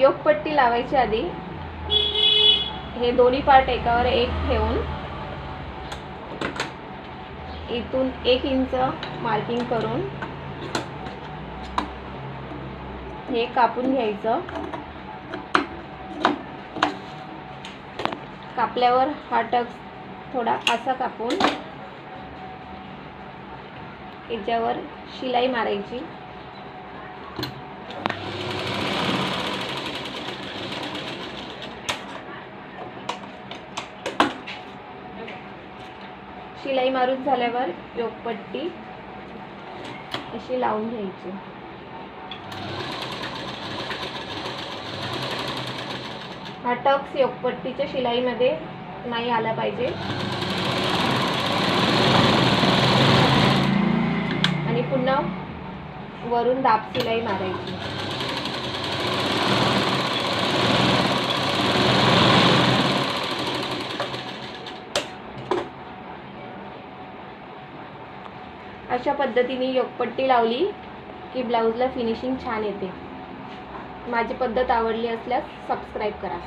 योगपट्टी लावायच्या आधी हे दोन्ही पार्ट एकावर एक ठेवून इथून 1 इंच मार्किंग करून हे कापून घ्यायचं। कापल्यावर हा टक्स थोडा असा कापून याच्यावर शिलाई मारायची। शिलाई मारून झाल्यावर योगपट्टी अशी लावून घ्यायची। हा टक्स योगपट्टीच्या शिलाईमध्ये नाही आला पाहिजे आणि पुन्हा वरून दाब शिलाई मारायची। अशा पद्धतीने योगपट्टी लावली की ब्लाउजला फिनिशिंग छान येते। माझी पद्धत आवडली असल्यास सबस्क्राइब करा।